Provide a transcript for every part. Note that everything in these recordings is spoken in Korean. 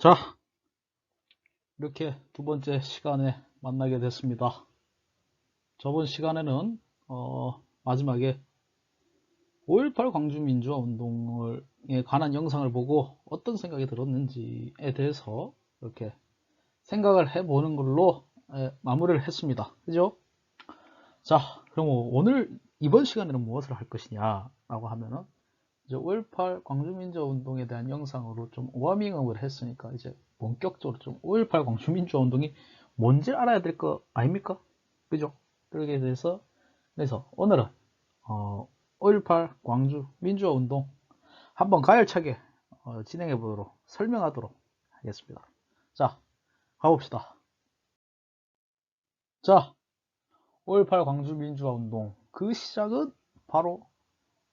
자, 이렇게 두 번째 시간에 만나게 됐습니다. 저번 시간에는 마지막에 5.18 광주민주화 운동에 관한 영상을 보고 어떤 생각이 들었는지에 대해서 이렇게 생각을 해보는 걸로 마무리를 했습니다. 그죠? 자, 그럼 이번 시간에는 무엇을 할 것이냐 라고 하면은 이제 5.18 광주민주화 운동에 대한 영상으로 좀 워밍업을 했으니까 이제 본격적으로 좀 5.18 광주민주화 운동이 뭔지 알아야 될 거 아닙니까? 그죠? 그러게 돼서 그래서 오늘은 5.18 광주 민주화 운동 한번 가열차게 진행해 보도록 설명하도록 하겠습니다. 자, 가봅시다. 자, 5.18 광주 민주화 운동 그 시작은 바로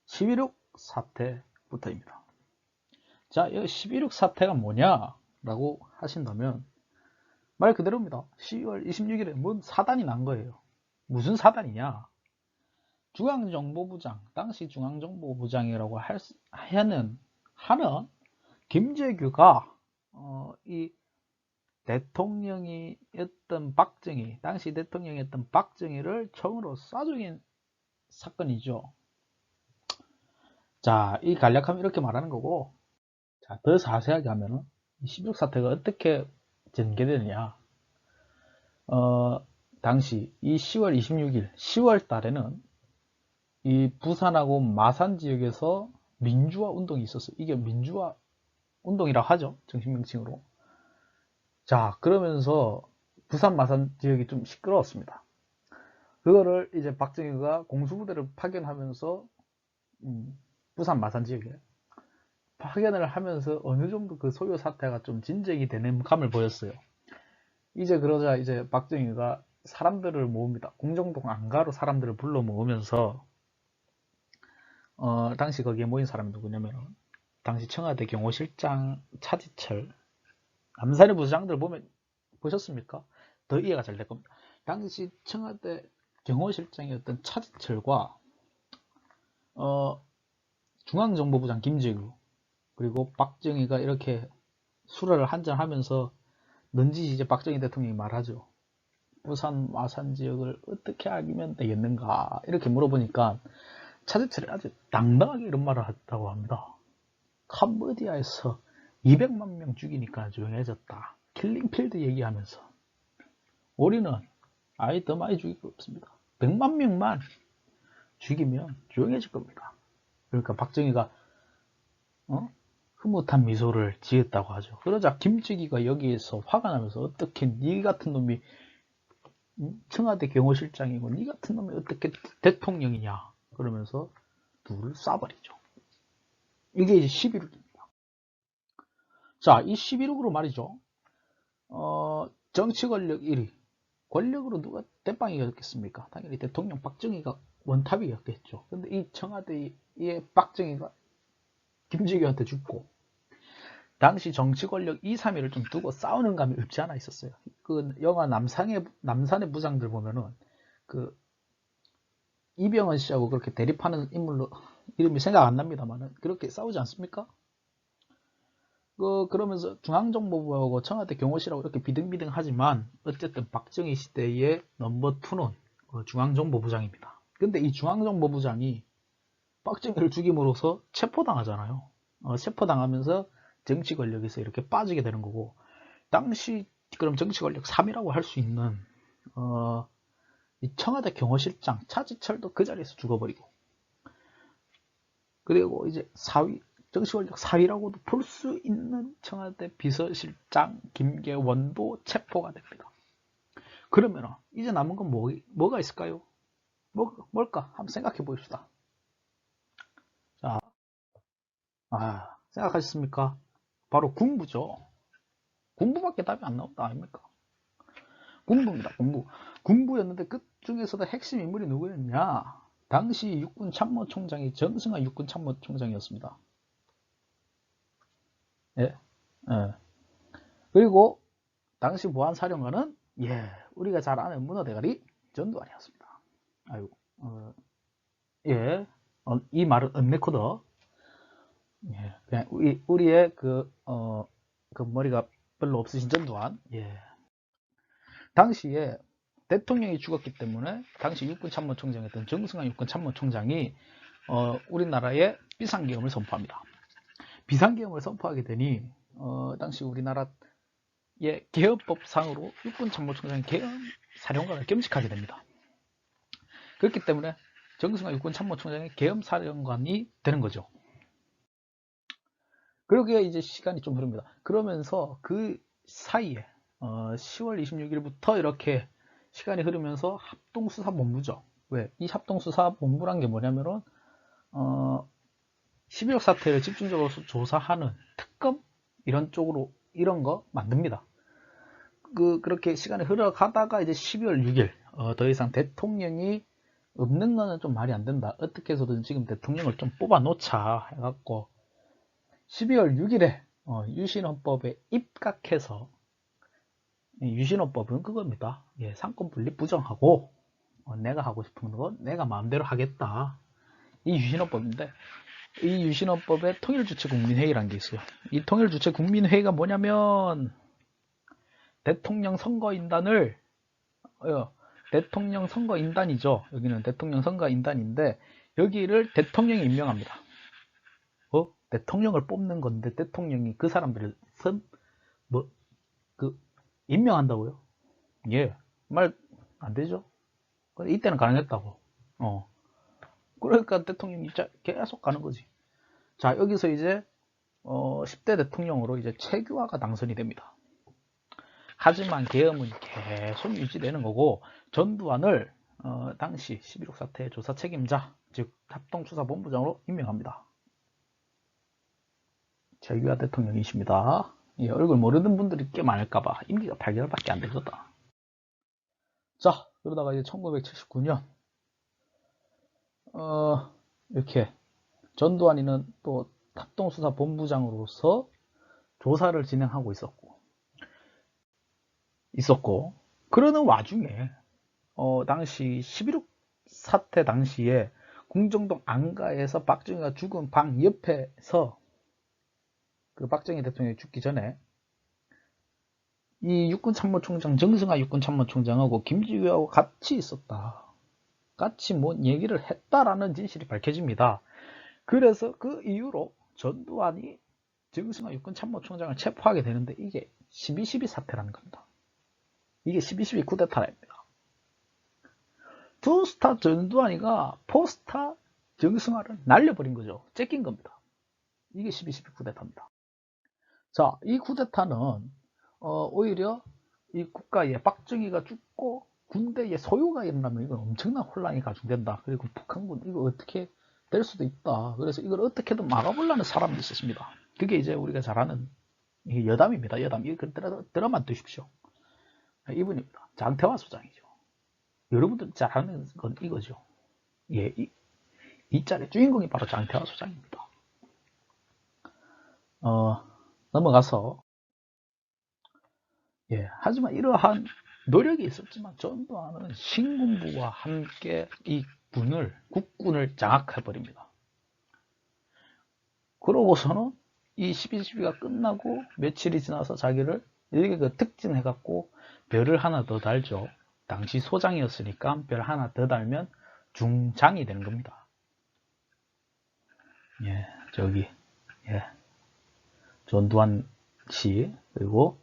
11.6 사태부터입니다. 자, 이 11.6 사태가 뭐냐라고 하신다면 말 그대로입니다. 12월 26일에 뭔 사단이 난 거예요. 무슨 사단이냐? 중앙정보부장, 당시 중앙정보부장이라고 하는 김재규가 이 대통령이었던 당시 대통령이었던 박정희를 총으로 쏴 죽인 사건이죠. 자, 이 간략하면 이렇게 말하는 거고, 자, 더 자세하게 하면은 16 사태가 어떻게 전개되느냐. 당시 이 10월 26일 10월 달에는 이 부산하고 마산 지역에서 민주화 운동이 있었어요. 이게 민주화 운동이라고 하죠. 정식 명칭으로. 자, 그러면서 부산 마산 지역이 좀 시끄러웠습니다. 그거를 이제 박정희가 공수부대를 파견하면서 부산 마산 지역에 파견을 하면서 어느 정도 그 소요 사태가 좀 진정이 되는 감을 보였어요. 이제 그러자 이제 박정희가 사람들을 모읍니다. 공정동 안가로 사람들을 불러 모으면서 당시 거기에 모인 사람이 누구냐면 당시 청와대 경호실장 차지철, 남산의 부장들 보셨습니까? 더 이해가 잘 될 겁니다. 당시 청와대 경호실장이었던 차지철과 중앙정보부장 김재규, 그리고 박정희가 이렇게 술을 한잔 하면서 넌지 이제 박정희 대통령이 말하죠. 부산 마산 지역을 어떻게 알면 되겠는가 이렇게 물어보니까 차지철이 아주 당당하게 이런 말을 했다고 합니다. 캄보디아에서 200만 명 죽이니까 조용해졌다. 킬링필드 얘기하면서 우리는 아예 더 많이 죽일 거 없습니다. 100만 명만 죽이면 조용해질 겁니다. 그러니까 박정희가 흐뭇한 미소를 지었다고 하죠. 그러자 김치기가 여기에서 화가 나면서 어떻게 니 같은 놈이 청와대 경호실장이고 니 같은 놈이 어떻게 대통령이냐 그러면서 둘을 쏴버리죠. 이게 이제 11.6입니다. 자, 이 11.6으로 말이죠. 정치 권력 1위. 권력으로 누가 대빵이었겠습니까? 당연히 대통령 박정희가 원탑이었겠죠. 근데 이 청와대의 박정희가 김재규한테 죽고 당시 정치 권력 2, 3위를 좀 두고 싸우는 감이 없지 않아 있었어요. 그 영화 남산의 부장들 보면은 그 이병헌 씨하고 그렇게 대립하는 인물로 이름이 생각 안 납니다만은 그렇게 싸우지 않습니까? 그러면서 중앙정보부하고 청와대 경호실하고 이렇게 비등비등하지만 어쨌든 박정희 시대의 넘버 2는 중앙정보부장입니다. 근데 이 중앙정보부장이 박정희를 죽임으로써 체포당하잖아요. 체포당하면서 정치 권력에서 이렇게 빠지게 되는 거고 당시 그럼 정치 권력 3이라고 할 수 있는 이 청와대 경호실장 차지철도 그 자리에서 죽어버리고 그리고 이제 4위 정치 권력 4위라고도 볼 수 있는 청와대 비서실장 김계원도 체포가 됩니다. 그러면 이제 남은 건 뭐가 있을까요? 뭘까? 한번 생각해 봅시다. 자, 생각하셨습니까? 바로 군부죠. 군부밖에 답이 안 나온다 아닙니까? 군부입니다. 군부였는데 그 중에서도 핵심 인물이 누구였냐? 당시 육군 참모총장이 정승환 육군 참모총장이었습니다. 예, 예. 그리고 당시 보안사령관은 우리가 잘 아는 문어대가리 전두환이었습니다. 아이고, 예, 이 말은 언레코더. 예, 그냥 우리의 그 머리가 별로 없으신 전두환. 예. 당시에 대통령이 죽었기 때문에 당시 육군참모총장이었던 정승환 육군참모총장이 우리나라에 비상계엄을 선포합니다. 비상계엄을 선포하게 되니 당시 우리나라의 계엄법상으로 육군참모총장이 계엄 사령관을 겸직하게 됩니다. 그렇기 때문에 정승환 육군참모총장이 계엄사령관이 되는 거죠. 그러게 이제 시간이 좀 흐릅니다. 그러면서 그 사이에 10월 26일부터 이렇게 시간이 흐르면서 합동수사본부죠. 왜? 이 합동수사본부란 게 뭐냐면은 11.6 사태를 집중적으로 조사하는 특검 이런 쪽으로 이런 거 만듭니다. 그렇게 시간이 흘러가다가 이제 12월 6일 더 이상 대통령이 없는 거는 좀 말이 안 된다. 어떻게 해서든 지금 대통령을 좀 뽑아 놓자 해갖고 12월 6일에 유신헌법에 입각해서, 유신헌법은 그겁니다. 예, 상권 분립 부정하고 내가 하고 싶은 건 내가 마음대로 하겠다. 이 유신헌법인데, 이 유신헌법에 통일주체국민회의라는 게 있어요. 이 통일주체국민회의가 뭐냐면 대통령 선거인단을 대통령 선거인단이죠. 여기는 대통령 선거인단인데 여기를 대통령이 임명합니다. 대통령을 뽑는 건데 대통령이 그 사람들을 임명한다고요? 예, 말 안 되죠. 이때는 가능했다고. 그러니까 대통령이 계속 가는 거지. 자, 여기서 이제 10대 대통령으로 이제 최규하가 당선이 됩니다. 하지만 계엄은 계속 유지되는 거고 전두환을 당시 11.6 사태 조사 책임자, 즉 합동수사본부장으로 임명합니다. 최규하 대통령이십니다. 예, 얼굴 모르는 분들이 꽤 많을까봐 임기가 8개월밖에 안 되셨다. 자, 그러다가 이제 1979년 이렇게 전두환이는 또 합동수사본부장으로서 조사를 진행하고 있었고 그러는 와중에 당시 11.6 사태 당시에 궁정동 안가에서 박정희가 죽은 방 옆에서 그 박정희 대통령이 죽기 전에 이 육군참모총장 정승환 육군참모총장하고 김지휘하고 같이 있었다. 같이 뭔 얘기를 했다라는 진실이 밝혀집니다. 그래서 그 이후로 전두환이 정승환 육군참모총장을 체포하게 되는데 이게 12.12 사태라는 겁니다. 이게 12.12 쿠데타입니다. 투스타 전두환이가 포스타 정승환을 날려버린 거죠. 째낀 겁니다. 이게 12.12 쿠데타입니다. 자, 이 쿠데타는 오히려 이 국가에 박정희가 죽고 군대에 소요가 일어나면 이건 엄청난 혼란이 가중된다. 그리고 북한군 이거 어떻게 될 수도 있다. 그래서 이걸 어떻게든 막아보려는 사람이 있었습니다. 그게 이제 우리가 잘 아는 여담입니다. 여담. 이거 들어만 두십시오. 이분입니다. 장태화 소장이죠. 여러분들 잘 아는 건 이거죠. 예, 이 짤의 주인공이 바로 장태화 소장입니다. 넘어가서 예, 하지만 이러한 노력이 있었지만 전두환은 신군부와 함께 이 국군을 장악해버립니다. 그러고서는 이 12.12가 끝나고 며칠이 지나서 자기를 일개 특진해갖고 별을 하나 더 달죠. 당시 소장이었으니까 별 하나 더 달면 중장이 되는 겁니다. 예, 예, 전두환 씨 그리고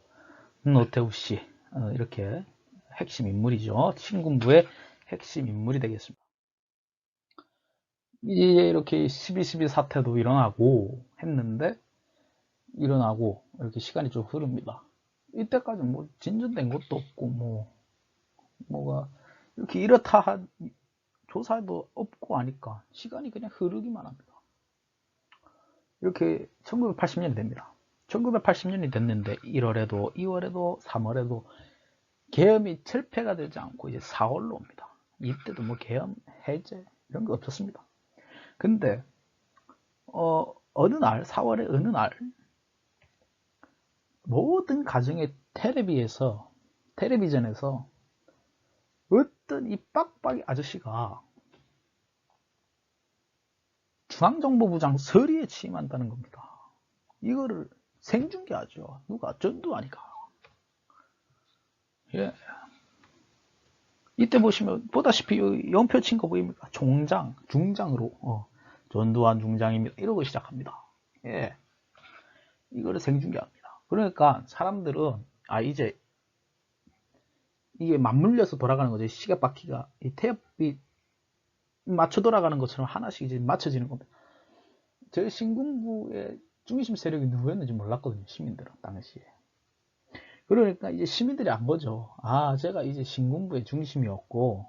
노태우 씨 이렇게 핵심 인물이죠. 신군부의 핵심 인물이 되겠습니다. 이제 이렇게 12.12 사태도 일어나고 이렇게 시간이 좀 흐릅니다. 이때까지 뭐 진전된 것도 없고 뭐가 이렇게 이렇다 한 조사도 없고 하니까 시간이 그냥 흐르기만 합니다. 이렇게 1980년이 됩니다. 1980년이 됐는데 1월에도 2월에도 3월에도 계엄이 철폐가 되지 않고 이제 4월로 옵니다. 이때도 뭐 계엄 해제 이런 거 없었습니다. 근데 어느 날 4월의 어느 날 모든 가정의 텔레비전에서 어떤 이 빡빡이 아저씨가 중앙정보부장 서리에 취임한다는 겁니다. 이거를 생중계하죠. 누가? 전두환이가. 예. 이때 보시면 보다시피 연표 친 거 보입니까? 중장으로 전두환 중장입니다. 이러고 시작합니다. 예. 이거를 생중계합니다. 그러니까 사람들은 이제 이게 맞물려서 돌아가는 거죠. 시계바퀴가 이 태엽이 맞춰 돌아가는 것처럼 하나씩 이제 맞춰지는 겁니다. 저희 신군부의 중심 세력이 누구였는지 몰랐거든요. 시민들은 당시에. 그러니까 이제 시민들이 안 거죠. 제가 이제 신군부의 중심이었고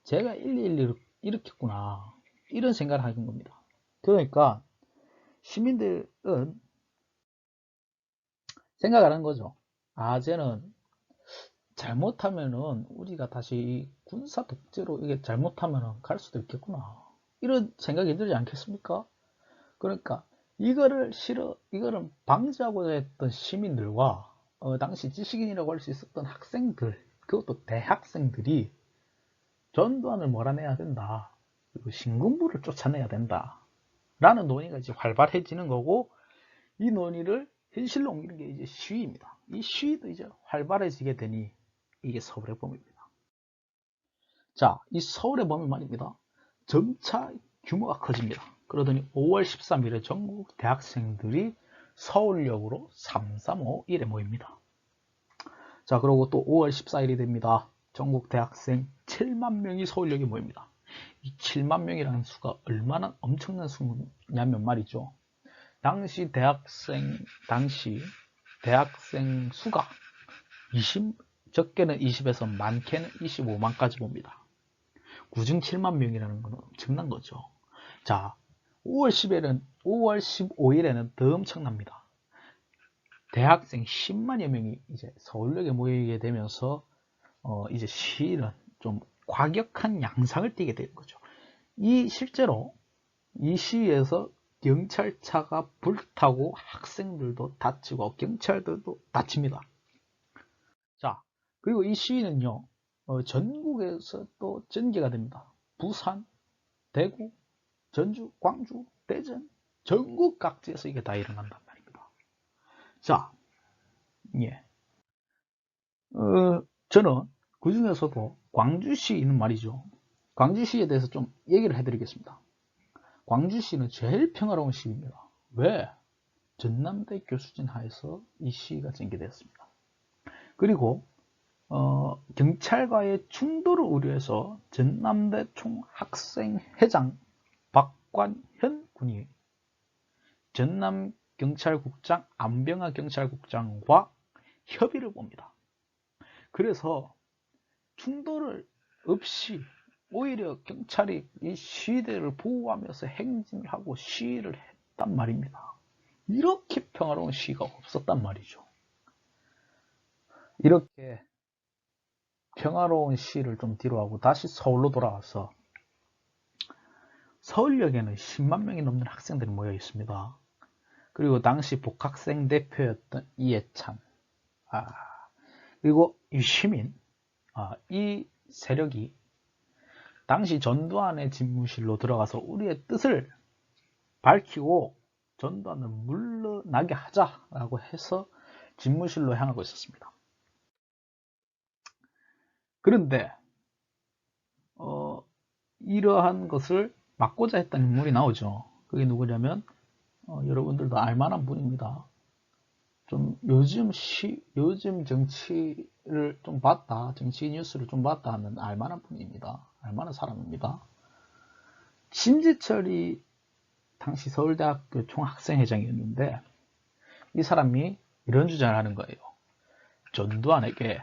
제가 111을 일으켰구나. 이런 생각을 하는 겁니다. 그러니까 시민들은 생각하는 거죠. 쟤는 잘못하면은 우리가 다시 군사 독재로 이게 잘못하면은 갈 수도 있겠구나. 이런 생각이 들지 않겠습니까? 그러니까 이거를 방지하고자 했던 시민들과 당시 지식인이라고 할 수 있었던 학생들, 그것도 대학생들이 전두환을 몰아내야 된다. 그리고 신군부를 쫓아내야 된다. 라는 논의가 이제 활발해지는 거고, 이 논의를 현실로 옮기는 게 이제 시위입니다. 이 시위도 이제 활발해지게 되니 이게 서울의 봄입니다. 자, 이 서울의 봄이 말입니다. 점차 규모가 커집니다. 그러더니 5월 13일에 전국 대학생들이 서울역으로 335일에 모입니다. 자, 그리고 또 5월 14일이 됩니다. 전국 대학생 7만 명이 서울역에 모입니다. 이 7만 명이라는 수가 얼마나 엄청난 수냐면 말이죠. 당시 대학생 수가 적게는 20에서 많게는 25만까지 봅니다. 구중 7만 명이라는 건 엄청난 거죠. 자, 5월 15일에는 더 엄청납니다. 대학생 10만여 명이 이제 서울역에 모이게 되면서 이제 시위는 좀 과격한 양상을 띠게 되는 거죠. 실제로 이 시위에서 경찰차가 불타고 학생들도 다치고 경찰들도 다칩니다. 자, 그리고 이 시위는요, 전국에서 또 전개가 됩니다. 부산, 대구, 전주, 광주, 대전, 전국 각지에서 이게 다 일어난단 말입니다. 자, 예. 저는 그 중에서도 광주시는 말이죠. 광주시에 대해서 좀 얘기를 해드리겠습니다. 광주시는 제일 평화로운 시입니다. 왜? 전남대 교수진 하에서 이 시위가 전개되었습니다. 그리고 경찰과의 충돌을 우려해서 전남대 총학생회장 박관현 군이 전남경찰국장 안병하 경찰국장과 협의를 봅니다. 그래서 충돌을 없이 오히려 경찰이 이 시위대를 보호하면서 행진을 하고 시위를 했단 말입니다. 이렇게 평화로운 시위가 없었단 말이죠. 이렇게 평화로운 시위를 좀 뒤로하고 다시 서울로 돌아와서 서울역에는 10만 명이 넘는 학생들이 모여 있습니다. 그리고 당시 복학생 대표였던 이해찬, 그리고 유시민, 이 세력이 당시 전두환의 집무실로 들어가서 우리의 뜻을 밝히고 전두환을 물러나게 하자라고 해서 집무실로 향하고 있었습니다. 그런데 이러한 것을 막고자 했던 인물이 나오죠. 그게 누구냐면 여러분들도 알만한 분입니다. 좀 요즘 정치를 좀 봤다, 정치 뉴스를 좀 봤다 하면 알만한 분입니다. 알만한 사람입니다. 심재철이 당시 서울대학교 총학생회장이었는데 이 사람이 이런 주장을 하는 거예요. 전두환에게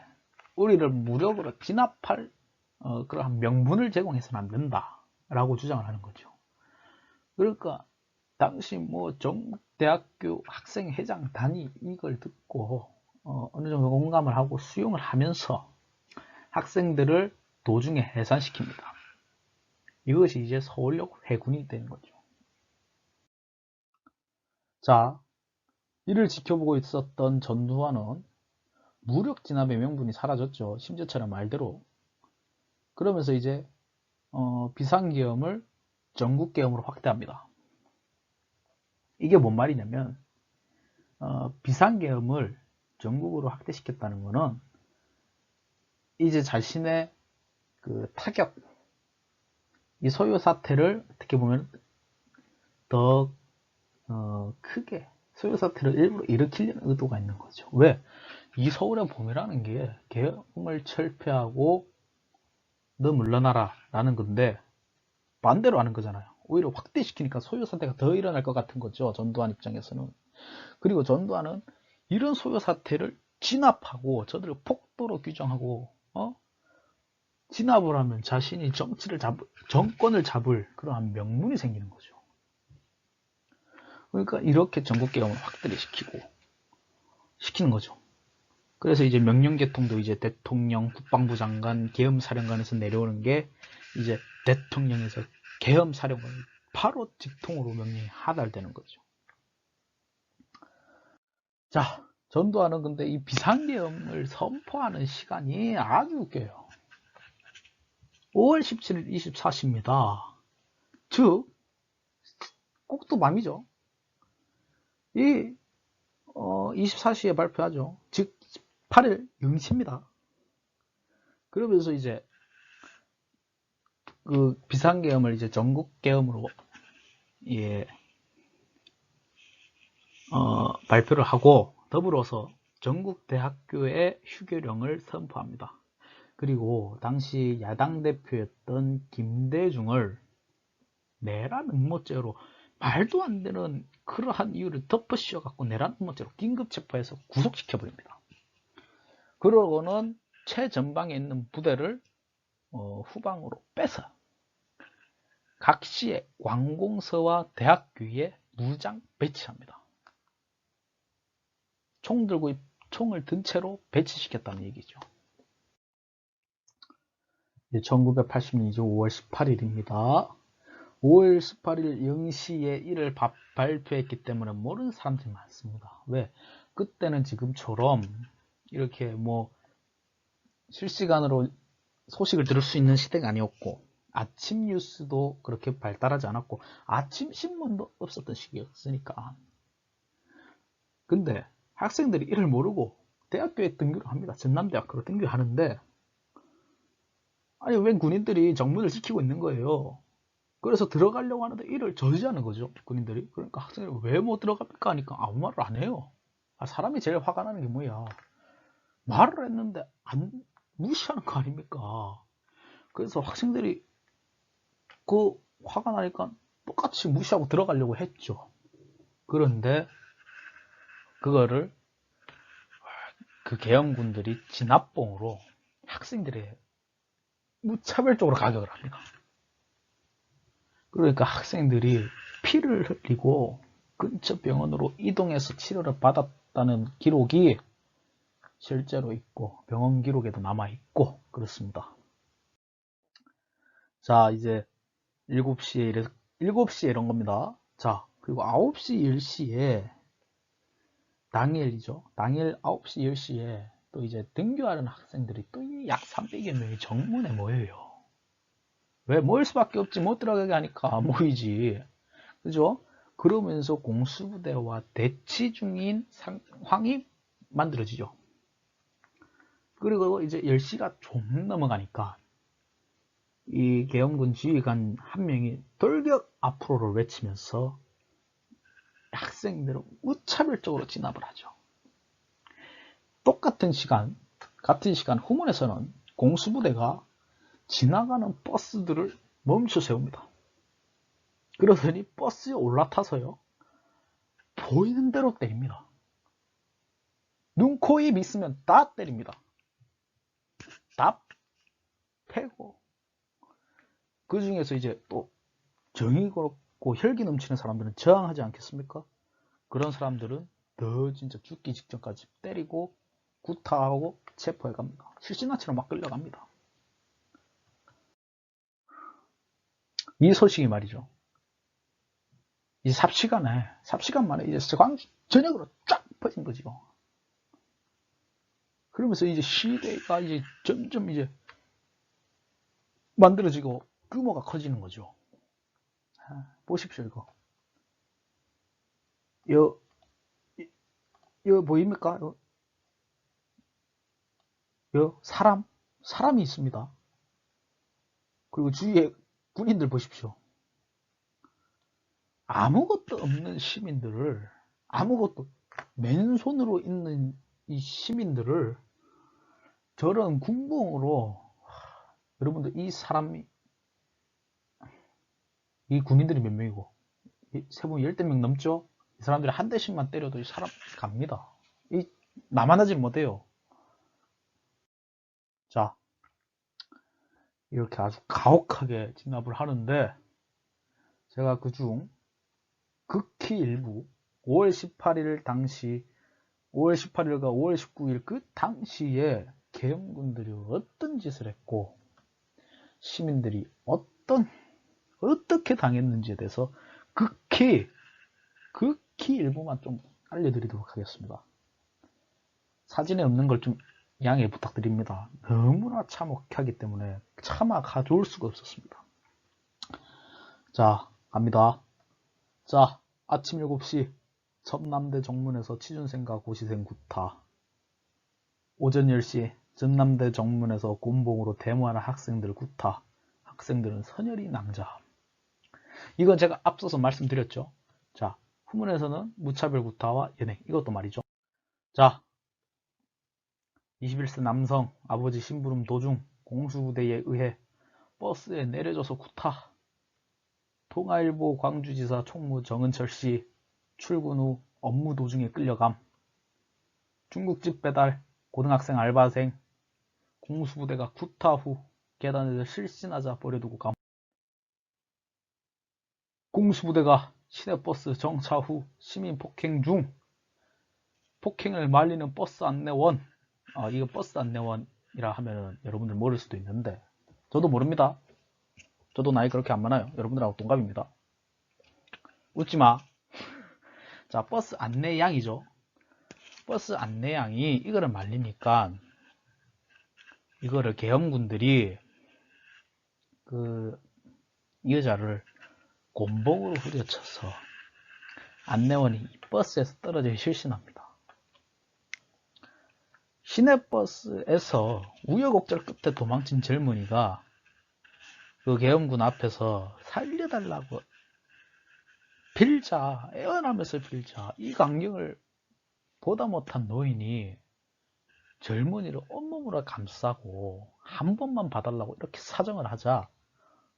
우리를 무력으로 진압할 그러한 명분을 제공해서는 안 된다 라고 주장을 하는 거죠. 그러니까 당시 전국대학교 학생회장 단이 이걸 듣고 어느 정도 공감을 하고 수용을 하면서 학생들을 도중에 해산시킵니다. 이것이 이제 서울역 회군이 되는 거죠. 자, 이를 지켜보고 있었던 전두환은 무력 진압의 명분이 사라졌죠. 심재철의 말대로. 그러면서 이제 비상계엄을 전국계엄으로 확대합니다. 이게 뭔 말이냐면 비상계엄을 전국으로 확대시켰다는 것은 이제 자신의 그 타격, 이 소요 사태를 어떻게 보면 더 크게 소요 사태를 일부러 일으키려는 의도가 있는 거죠. 왜? 이 서울의 봄이라는 게 계엄을 철폐하고 너 물러나라 라는 건데 반대로 하는 거잖아요. 오히려 확대시키니까 소요 사태가 더 일어날 것 같은 거죠. 전두환 입장에서는. 그리고 전두환은 이런 소요 사태를 진압하고 저들을 폭도로 규정하고 진압을 하면 자신이 정권을 잡을 그러한 명분이 생기는 거죠. 그러니까 이렇게 전국계엄을 확대를 시키는 거죠. 그래서 이제 명령계통도 이제 대통령, 국방부 장관, 계엄사령관에서 내려오는 게 이제 대통령에서 계엄사령관 바로 직통으로 명령이 하달되는 거죠. 자, 전두환은 근데 이 비상계엄을 선포하는 시간이 아주 웃겨요. 5월 17일 24시입니다. 즉, 꼭두 밤이죠. 이 24시에 발표하죠. 즉 8일 0시입니다. 그러면서 이제 그 비상계엄을 이제 전국계엄으로 발표를 하고 더불어서 전국 대학교에 휴교령을 선포합니다. 그리고 당시 야당 대표였던 김대중을 내란 음모죄로 말도 안 되는 그러한 이유를 덮어씌워갖고 내란 음모죄로 긴급 체포해서 구속시켜버립니다. 그러고는 최전방에 있는 부대를 후방으로 빼서 각 시의 관공서와 대학교에 무장 배치합니다. 총을 든 채로 배치시켰다는 얘기죠. 1980년 5월 18일입니다. 5월 18일 0시에 이를 발표했기 때문에 모르는 사람들이 많습니다. 왜? 그때는 지금처럼 이렇게 뭐 실시간으로 소식을 들을 수 있는 시대가 아니었고 아침 뉴스도 그렇게 발달하지 않았고 아침 신문도 없었던 시기였으니까. 근데 학생들이 이를 모르고 대학교에 등교를 합니다. 전남대학교로 등교하는데 아니 웬 군인들이 정문을 지키고 있는 거예요. 그래서 들어가려고 하는데 이를 저지하는 거죠. 군인들이. 그러니까 학생들이 왜 못 들어갑니까 하니까 아무 말을 안 해요. 사람이 제일 화가 나는 게 뭐야. 말을 했는데 무시하는 거 아닙니까? 그래서 학생들이 그 화가 나니까 똑같이 무시하고 들어가려고 했죠. 그런데 그거를 그 계엄군들이 진압봉으로 학생들의 무차별적으로 가격을 합니다. 그러니까 학생들이 피를 흘리고 근처 병원으로 이동해서 치료를 받았다는 기록이 실제로 있고 병원 기록에도 남아있고 그렇습니다. 자, 이제 7시에 이런 겁니다. 자, 그리고 9시 10시에 당일이죠. 당일 9시 10시에 또 이제 등교하는 학생들이 또 약 300여 명이 정문에 모여요. 왜 모일 수밖에 없지. 못 들어가게 하니까 모이지. 그죠? 그러면서 공수부대와 대치 중인 상황이 만들어지죠. 그리고 이제 10시가 좀 넘어가니까 이 계엄군 지휘관 한 명이 돌격 앞으로를 외치면서 학생들을 무차별적으로 진압을 하죠. 같은 시간 후문에서는 공수부대가 지나가는 버스들을 멈춰 세웁니다. 그러더니 버스에 올라타서요. 보이는 대로 때립니다. 눈, 코, 입 있으면 다 때립니다. 다 패고 그 중에서 이제 또 정이 그렇고 혈기 넘치는 사람들은 저항하지 않겠습니까? 그런 사람들은 더 진짜 죽기 직전까지 때리고 구타하고 체포해 갑니다. 실신나처럼 막 끌려갑니다. 이 소식이 말이죠. 이 삽시간 만에 이제 광주 전역으로 쫙 퍼진 거죠. 그러면서 이제 시대가 이제 점점 이제 만들어지고 규모가 커지는 거죠. 보십시오, 이거. 이거 보입니까? 요 사람이 있습니다. 그리고 주위에 군인들 보십시오. 아무것도 없는 시민들을, 아무것도 맨손으로 있는 이 시민들을 저런 군봉으로, 여러분들 이 군인들이 몇 명이고, 세분 열댓 명 넘죠? 이 사람들이 한 대씩만 때려도 이 사람 갑니다. 나만 하질 못해요. 자, 이렇게 아주 가혹하게 진압을 하는데, 제가 그중 극히 일부 5월 18일 당시 5월 18일과 5월 19일 그 당시에 계엄군들이 어떤 짓을 했고 시민들이 어떻게 당했는지에 대해서 극히 일부만 좀 알려드리도록 하겠습니다. 사진에 없는 걸 좀 양해 부탁드립니다. 너무나 참혹하기 때문에 차마 가져올 수가 없었습니다. 자, 갑니다. 자, 아침 7시 전남대 정문에서 취준생과 고시생 구타. 오전 10시 전남대 정문에서 곤봉으로 데모하는 학생들 구타. 학생들은 선열이 낭자함. 이건 제가 앞서서 말씀드렸죠. 자, 후문에서는 무차별 구타와 연행. 이것도 말이죠. 자, 21세 남성 아버지 심부름 도중 공수부대에 의해 버스에 내려져서 구타. 통화일보 광주지사 총무 정은철씨 출근 후 업무 도중에 끌려감. 중국집 배달 고등학생 알바생 공수부대가 구타 후 계단에서 실신하자 버려두고 감. 공수부대가 시내버스 정차 후 시민 폭행 중 폭행을 말리는 버스 안내원. 이거 버스 안내원이라 하면 여러분들 모를 수도 있는데 저도 모릅니다. 저도 나이 그렇게 안 많아요. 여러분들하고 동갑입니다. 웃지마. 자, 버스 안내양이죠. 버스 안내양이 이거를 말리니까 이거를 계엄군들이 이 여자를 곤봉으로 후려쳐서 안내원이 버스에서 떨어져 실신합니다. 시내버스에서 우여곡절 끝에 도망친 젊은이가 그 계엄군 앞에서 살려달라고 빌자, 애원하면서 빌자, 이 광경을 보다 못한 노인이 젊은이를 온몸으로 감싸고 한 번만 봐달라고 이렇게 사정을 하자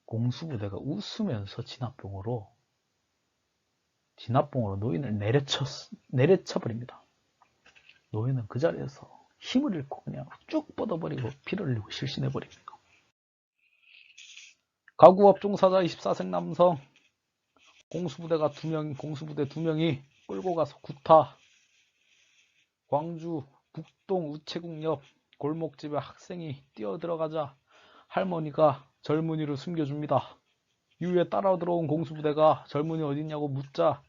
공수부대가 웃으면서 진압봉으로 노인을 내려쳐버립니다. 노인은 그 자리에서 힘을 잃고 그냥 쭉 뻗어버리고 피를 흘리고 실신해버립니다. 가구업 종사자 24세 남성 공수부대 2명이 끌고 가서 구타. 광주 북동 우체국 옆 골목집에 학생이 뛰어들어가자 할머니가 젊은이를 숨겨줍니다. 이후에 따라 들어온 공수부대가 젊은이 어딨냐고 묻자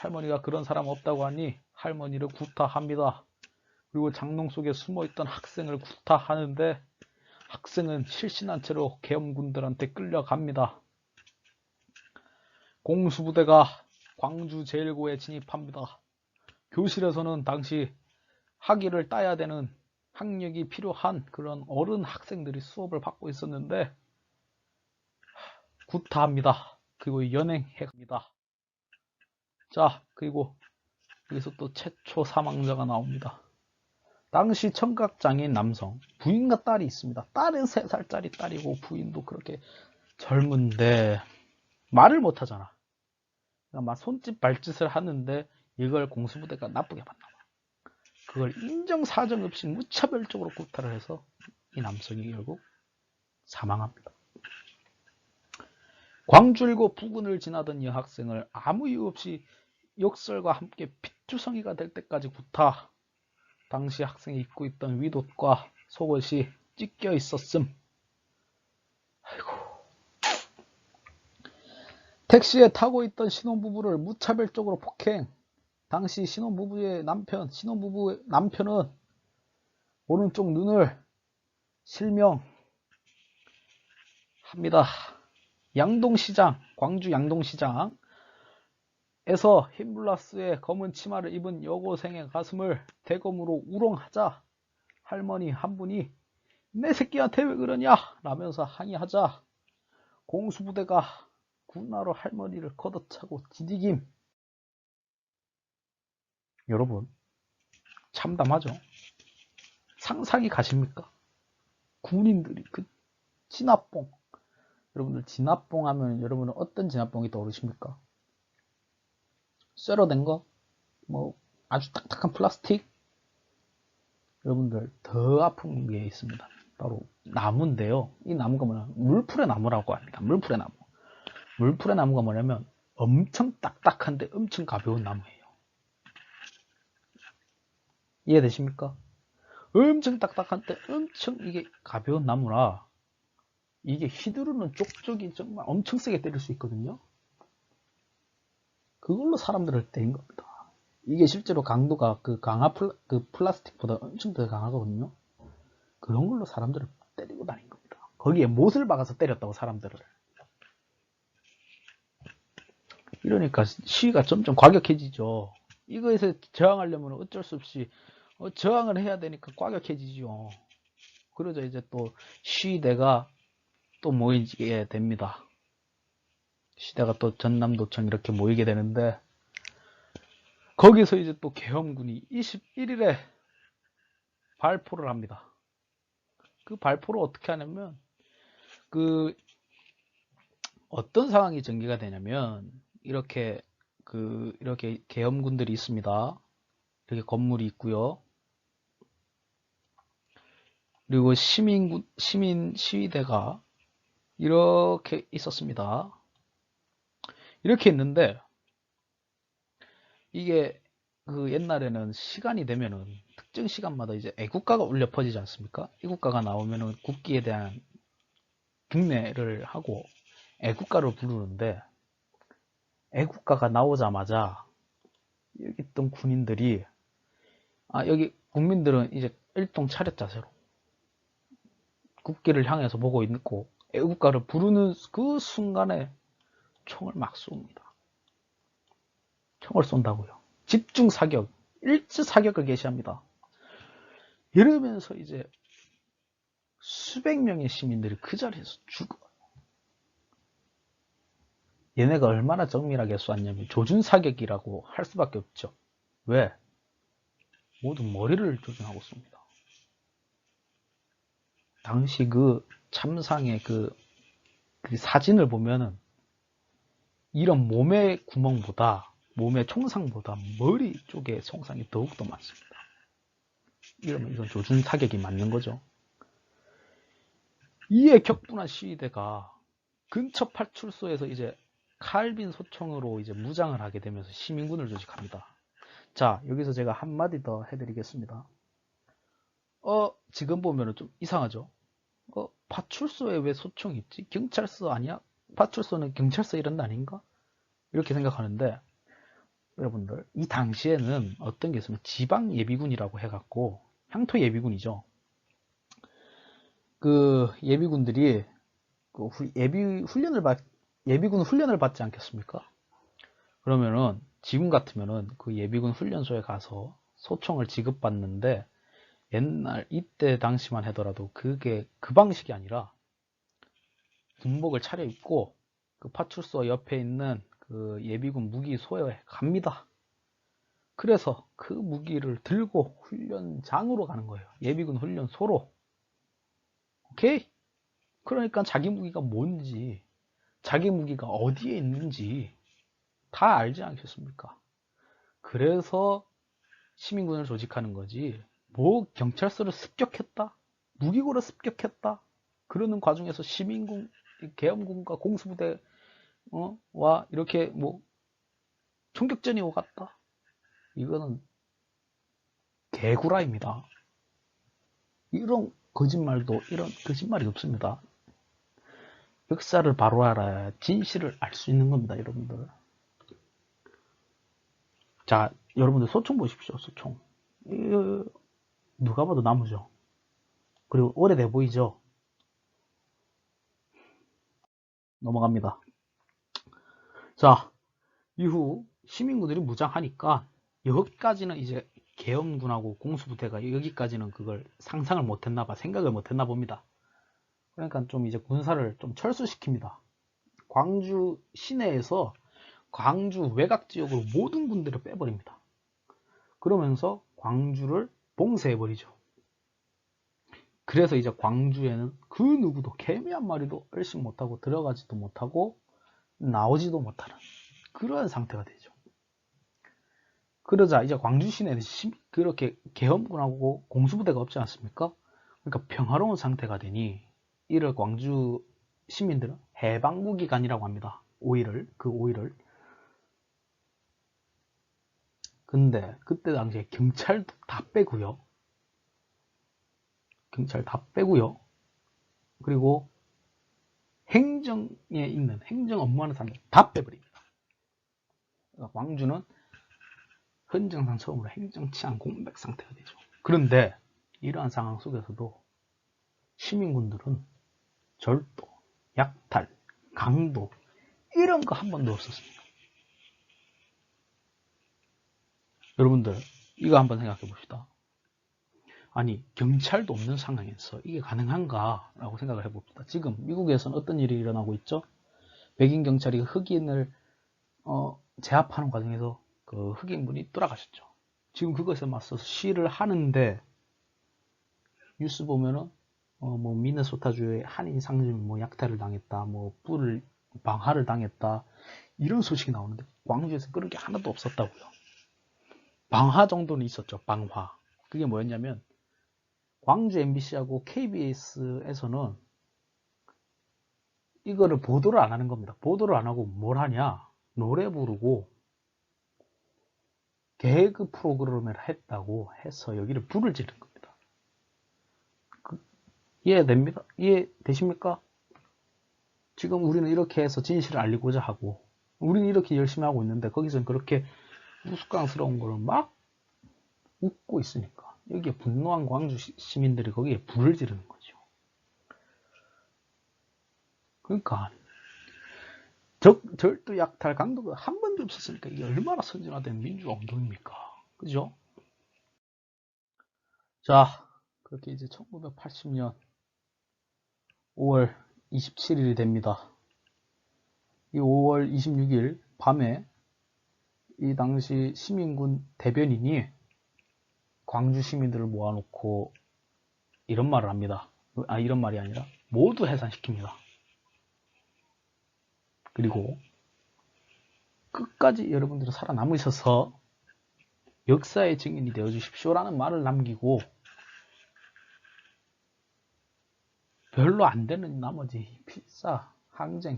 할머니가 그런 사람 없다고 하니 할머니를 구타합니다. 그리고 장롱 속에 숨어있던 학생을 구타하는데 학생은 실신한 채로 계엄군들한테 끌려갑니다. 공수부대가 광주 제1고에 진입합니다. 교실에서는 당시 학위를 따야 되는 학력이 필요한 그런 어른 학생들이 수업을 받고 있었는데 구타합니다. 그리고 연행해갑니다. 자, 그리고 여기서 또 최초 사망자가 나옵니다. 당시 청각장애인 남성, 부인과 딸이 있습니다. 딸은 3살짜리 딸이고 부인도 그렇게 젊은데 말을 못하잖아. 그러니까 막 손짓 발짓을 하는데 이걸 공수부대가 나쁘게 봤나 봐. 그걸 인정사정 없이 무차별적으로 구타를 해서 이 남성이 결국 사망합니다. 광주일고 부근을 지나던 여학생을 아무 이유 없이 욕설과 함께 핏주성이가 될 때까지 구타. 당시 학생이 입고 있던 윗옷과 속옷이 찢겨 있었음. 아이고. 택시에 타고 있던 신혼부부를 무차별적으로 폭행. 당시 신혼부부의 남편은 오른쪽 눈을 실명합니다. 광주 양동시장에 에서 흰 블라우스에 검은 치마를 입은 여고생의 가슴을 대검으로 우롱하자 할머니 한 분이 내 새끼한테 왜 그러냐 라면서 항의하자 공수부대가 군나로 할머니를 걷어차고 디디김. 여러분 참담하죠? 상상이 가십니까? 군인들이 그 진압봉, 여러분들 진압봉 하면 여러분은 어떤 진압봉이 떠오르십니까? 쇠로 된 거? 뭐 아주 딱딱한 플라스틱? 여러분들 더 아픈 게 있습니다. 바로 나무인데요. 이 나무가 뭐냐? 물풀의 나무라고 합니다. 물풀의 나무. 물풀의 나무가 뭐냐면 엄청 딱딱한데 엄청 가벼운 나무예요. 이해되십니까? 엄청 딱딱한데 엄청 이게 가벼운 나무라 이게 휘두르는 쪽쪽이 정말 엄청 세게 때릴 수 있거든요. 그걸로 사람들을 때린 겁니다. 이게 실제로 강도가 그 플라스틱보다 엄청 더 강하거든요. 그런 걸로 사람들을 때리고 다닌 겁니다. 거기에 못을 박아서 때렸다고 사람들을. 이러니까 시위가 점점 과격해지죠. 이거에서 저항하려면 어쩔 수 없이 저항을 해야 되니까 과격해지죠. 그러자 이제 또 시위대가 또 모이게 됩니다. 시대가 또 전남도청 이렇게 모이게 되는데 거기서 이제 또 계엄군이 21일에 발포를 합니다. 그 발포를 어떻게 하냐면 그 어떤 상황이 전개가 되냐면 이렇게 이렇게 계엄군들이 있습니다. 이렇게 건물이 있고요. 그리고 시민 시위대가 이렇게 있었습니다. 이렇게 있는데 이게 그 옛날에는 시간이 되면은 특정 시간마다 이제 애국가가 울려 퍼지지 않습니까? 애국가가 나오면은 국기에 대한 경례를 하고 애국가를 부르는데 애국가가 나오자마자 여기 있던 군인들이 여기 국민들은 이제 일동 차렷 자세로 국기를 향해서 보고 있고 애국가를 부르는 그 순간에 총을 막 쏩니다. 총을 쏜다고요. 집중 사격, 일제 사격을 개시합니다. 이러면서 이제 수백 명의 시민들이 그 자리에서 죽어요. 얘네가 얼마나 정밀하게 쐈냐면 조준 사격이라고 할 수밖에 없죠. 왜? 모두 머리를 조준하고 쏩니다. 당시 그 참상의 그 사진을 보면은 이런 몸의 구멍보다 몸의 총상보다 머리 쪽에 총상이 더욱더 많습니다. 이러면 이건 조준 사격이 맞는 거죠. 이에 격분한 시위대가 근처 파출소에서 이제 칼빈 소총으로 이제 무장을 하게 되면서 시민군을 조직합니다. 자, 여기서 제가 한마디 더 해드리겠습니다. 지금 보면은 좀 이상하죠? 파출소에 왜 소총이 있지? 경찰서 아니야? 파출소는 경찰서 이런 데 아닌가? 이렇게 생각하는데, 여러분들, 이 당시에는 어떤 게 있으면 지방 예비군이라고 해갖고, 향토 예비군이죠. 그 예비군들이 예비군 훈련을 받지 않겠습니까? 그러면은 지금 같으면은 그 예비군 훈련소에 가서 소총을 지급받는데 옛날 이때 당시만 하더라도 그게 그 방식이 아니라 군복을 차려입고 그 파출소 옆에 있는 그 예비군 무기소에 갑니다. 그래서 그 무기를 들고 훈련장으로 가는 거예요. 예비군 훈련소로. 오케이? 그러니까 자기 무기가 뭔지, 자기 무기가 어디에 있는지 다 알지 않겠습니까? 그래서 시민군을 조직하는 거지. 뭐 경찰서를 습격했다? 무기고를 습격했다? 그러는 과정에서 시민군, 계엄군과 공수부대 와 이렇게 뭐 총격전이 오갔다? 이거는 개구라입니다. 이런 거짓말이 없습니다. 역사를 바로 알아야 진실을 알 수 있는 겁니다, 여러분들. 자, 여러분들 소총 보십시오, 소총. 누가 봐도 나무죠. 그리고 오래돼 보이죠? 넘어갑니다. 자, 이후 시민군들이 무장하니까 여기까지는 이제 계엄군하고 공수부대가 여기까지는 그걸 상상을 못했나 봐, 생각을 못했나 봅니다. 그러니까 좀 이제 군사를 좀 철수시킵니다. 광주 시내에서 광주 외곽 지역으로 모든 군대를 빼버립니다. 그러면서 광주를 봉쇄해버리죠. 그래서 이제 광주에는 그 누구도 개미 한 마리도 얼씬 못하고 들어가지도 못하고 나오지도 못하는 그런 상태가 되죠. 그러자 이제 광주 시내는 그렇게 계엄군하고 공수부대가 없지 않습니까? 그러니까 평화로운 상태가 되니 이를 광주 시민들은 해방무기간이라고 합니다. 5일을, 그 5일을. 근데 그때 당시에 경찰도 다 빼고요. 경찰 다 빼고요. 그리고 행정에 있는 행정 업무하는 사람들 다 빼버립니다. 그러니까 광주는 헌정상 처음으로 행정치안 공백 상태가 되죠. 그런데 이러한 상황 속에서도 시민군들은 절도, 약탈, 강도 이런 거 한 번도 없었습니다. 여러분들 이거 한번 생각해 봅시다. 아니 경찰도 없는 상황에서 이게 가능한가 라고 생각을 해봅시다. 지금 미국에서는 어떤 일이 일어나고 있죠? 백인 경찰이 흑인을 제압하는 과정에서 그 흑인분이 돌아가셨죠. 지금 그것에 맞서서 시위를 하는데 뉴스 보면은 뭐 미네소타주의 한인 상점이 뭐 약탈을 당했다, 뭐 방화를 당했다 이런 소식이 나오는데 광주에서 그런 게 하나도 없었다고요. 방화 정도는 있었죠. 방화. 그게 뭐였냐면 광주 MBC하고 KBS에서는 이거를 보도를 안 하는 겁니다. 보도를 안 하고 뭘 하냐? 노래 부르고 개그 프로그램을 했다고 해서 여기를 불을 지른 겁니다. 이해됩니까? 이해되십니까? 지금 우리는 이렇게 해서 진실을 알리고자 하고 우리는 이렇게 열심히 하고 있는데 거기서는 그렇게 우스꽝스러운 거를 막 웃고 있으니까 여기에 분노한 광주 시민들이 거기에 불을 지르는 거죠. 그러니까 절도 약탈 강도가 한 번도 없었으니까 이게 얼마나 선진화된 민주화 운동입니까? 그죠? 자, 그렇게 이제 1980년 5월 27일이 됩니다. 이 5월 26일 밤에 이 당시 시민군 대변인이 광주 시민들을 모아놓고 이런 말을 합니다. 이런 말이 아니라 모두 해산시킵니다. 그리고 끝까지 여러분들은 살아남으셔서 역사의 증인이 되어주십시오라는 말을 남기고 별로 안 되는 나머지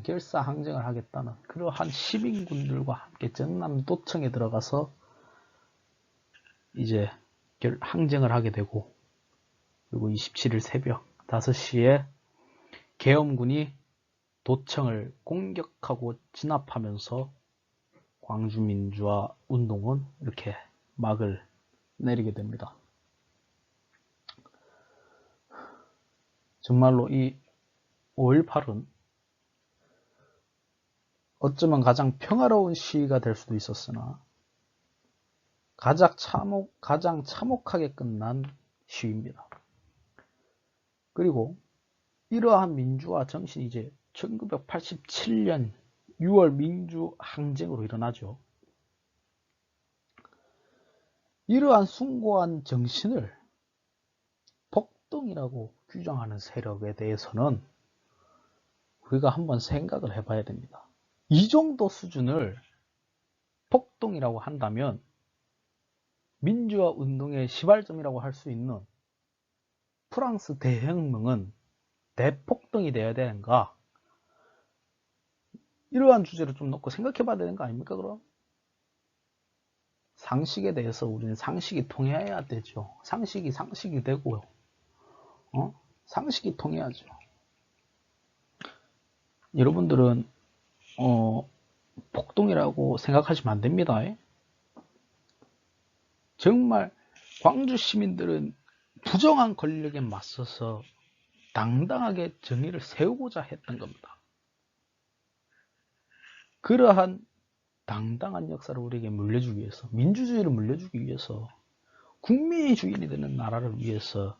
결사 항쟁을 하겠다는 그러한 시민군들과 함께 전남도청에 들어가서 이제 항쟁을 하게 되고 그리고 27일 새벽 5시에 계엄군이 도청을 공격하고 진압하면서 광주민주화 운동은 이렇게 막을 내리게 됩니다. 정말로 이 5.18은 어쩌면 가장 평화로운 시위가 될 수도 있었으나 가장 참혹하게 끝난 시위입니다. 그리고 이러한 민주화 정신이 이제 1987년 6월 민주항쟁으로 일어나죠. 이러한 숭고한 정신을 폭동이라고 규정하는 세력에 대해서는 우리가 한번 생각을 해봐야 됩니다. 이 정도 수준을 폭동이라고 한다면 민주화 운동의 시발점이라고 할 수 있는 프랑스 대혁명은 대폭동이 되어야 되는가? 이러한 주제를 좀 놓고 생각해 봐야 되는 거 아닙니까, 그럼? 상식에 대해서 우리는 상식이 통해야 되죠. 상식이 되고요. 상식이 통해야죠. 여러분들은 폭동이라고 생각하시면 안 됩니다. 정말 광주 시민들은 부정한 권력에 맞서서 당당하게 정의를 세우고자 했던 겁니다. 그러한 당당한 역사를 우리에게 물려주기 위해서, 민주주의를 물려주기 위해서, 국민의 주인이 되는 나라를 위해서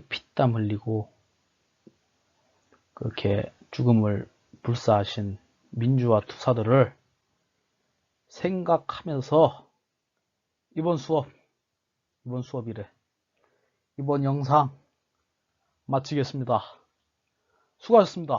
피땀 흘리고 그렇게 죽음을 불사하신 민주화 투사들을 생각하면서 이번 수업이래. 이번 영상 마치겠습니다. 수고하셨습니다.